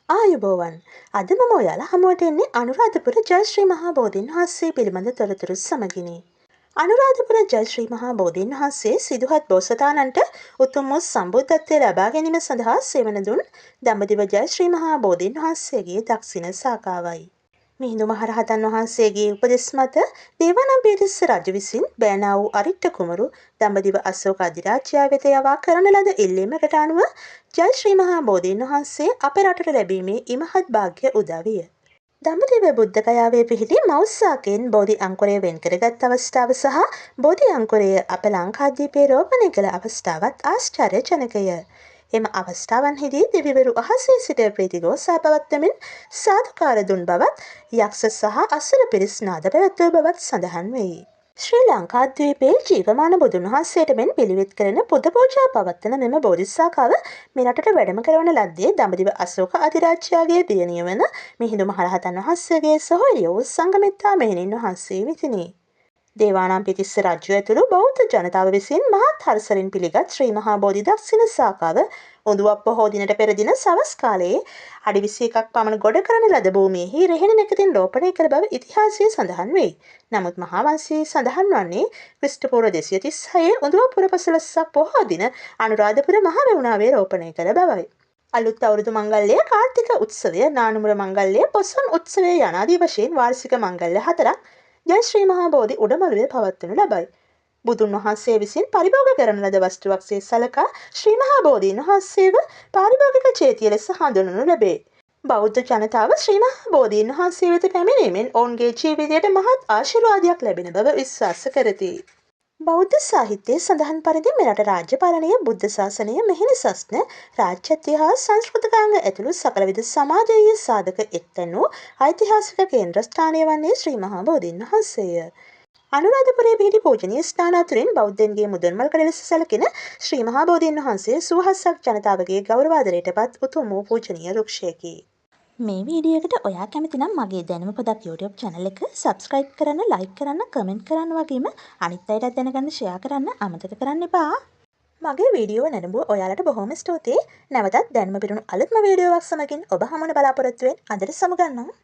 ආයුබෝවන්. අද මම ඔයාලා හමුවට එන්නේ අනුරාධපුර ජයශ්‍රී මහා බෝධීන් වහන්සේ පිළිබඳ තොරතුරු සමගිනි. අනුරාධපුර ජයශ්‍රී මහා බෝධීන් වහන්සේ සිදුහත් බෝසතාණන්ට උතුම් වූ සම්බුද්ධත්වය ලබා ගැනීම සඳහා සෙවණ දුන් දඹදිව ජයශ්‍රී මහා බෝධීන් වහන්සේගේ දක්ෂිණ ශාඛාවයි. මිහිඳු මහරහතන් වහන්සේගේ උපදෙස් මත දේවානම්පියතිස්ස රජු විසින් බෑනා වූ අරිට්ඨ කුමරු දඹදිව අශෝක අධිරාජ්‍යයා වෙත යවා කරන ලද ඉල්ලීමකට අනුව ජයශ්‍රී මහා බෝධීන් වහන්සේ අප රටට ලැබීමේ ඉමහත් භාග්‍ය උදා විය. දඹදිව බුද්ධ ගයාවේ පිහිටි මෞස්සාකයෙන් බෝධි අංකුරය වෙන් කරගත් අවස්ථාව සහ බෝධි අංකුරය අප ලංකාද්වීපයේ රෝපණය කළ අවස්ථාවත් ආශ්චර්යජනකය. එම අවස්ථාවන්හිදී දෙවිවරු අහසේ සිට ප්‍රීතිඝෝෂා පවත්වමින් සාදුකාර දුන් බවත් යක්ෂ සහ අසුර පිරිස් නාද පැවැත්වූ බවත් සඳහන් වෙයි. ශ්‍රී ලංකාද්වීපයේ ජීවමාන බුදුන් වහන්සේට මෙන් පිළිවෙත් කරන පුද පූජා පවත්වන මෙම බෝධිසාඛාව මෙරටට වැඩම කරවන ලද්දේ දඹදිව අශෝක අධිරාජ්‍යයාගේ දියණිය වන මිහිඳු මහරහතන් වහන්සේගේ සොහොයුරිය වූ සංඝමිත්තා මෙහෙණින් වහන්සේ විසිනි. දේවානම්පියතිස්ස රජු ඇතුළු බෞද්ධ ජනතාව විසින් මහත් හර්ෂයෙන් පිළිගත් ශ්‍රී මහා බෝධි දක්ෂිණ ශාඛාව උඳුවප් පොහෝ දිනට පෙර දින සවස් කාලයේ අඩි 21ක් පමණ ගොඩ කරන ලද භූමියෙහි රෙහෙණ නැකතින් රෝපණය කළ බව ඉතිහාසයේ සඳහන් වෙයි. නමුත් මහා වංශයේ සඳහන් වන්නේ ක්‍රිස්තු පූර්ව 236 උඳුවප් පුර 15ක් පොහෝ දින අනුරාධපුර මහ මෙවුනාවේ රෝපණය කළ බවයි. අලුත් අවුරුදු මංගල්‍යය, කාර්තික උත්සවය, නානුමර මංගල්‍යය, පොසොන් උත්සවය යනාදී වශයෙන් වාර්ෂික මංගල්‍ය 4ක් ජයශ්‍රී මහා බෝධි උඩමළුවේ පවත්වනු ලබයි. බුදුන් වහන්සේ විසින් පරිභෝග කරන ලද වස්තුවක් සේ සලකා ශ්‍රී මහා බෝධීන් වහන්සේව පාරිභෝගික චේතිය ලෙස හඳුන්වනු ලැබේ. බෞද්ධ ජනතාව ශ්‍රී මහා බෝධීන් වහන්සේ වෙත පැමිණීමෙන් ඔවුන්ගේ ජීවිතයට මහත් ආශිර්වාදයක් ලැබෙන බව විශ්වාස කරති. බෞද්ධ සාහිත්‍යයේ සඳහන් පරිදි මෙරට රාජ්‍ය පාලනය, බුද්ධ ශාසනය, මෙහෙණි සස්න, රාජ්‍යත්වය හා සංස්කෘතිකාංග ඇතුළු සකලවිධ සමාජීය සාධක එක්තැන් වූ ඓතිහාසික කේන්ද්‍රස්ථානය වන්නේ ශ්‍රී මහා බෝධීන් වහන්සේය. අනුරාධපුරයේ පිහිටි පූජනීය ස්ථාන අතුරින් බෞද්ධයන්ගේ මුදොන්මල්කඩ ලෙස සැලකෙන ශ්‍රී මහා බෝධීන් වහන්සේ සුවහසක් ජනතාවගේ ගෞරවාදරයට පත් උතුම් වූ පූජනීය වෘක්ෂයකි. මේ වීඩියෝ එකට ඔයා කැමති නම් මගේ දැනුම පොදක් YouTube channel එක subscribe කරන්න, like කරන්න, comment කරන්න වගේම අනිත් අයටත් දැනගන්න share කරන්න අමතක කරන්න එපා. මගේ වීඩියෝ නැරඹුව ඔයාලට බොහොම ස්තුතියි. නැවතත් දැනුම පිරුණු අලුත්ම වීඩියෝවක් සමගින් ඔබ හමුවන බලාපොරොත්තු වෙමින් අදට සමුගන්නවා.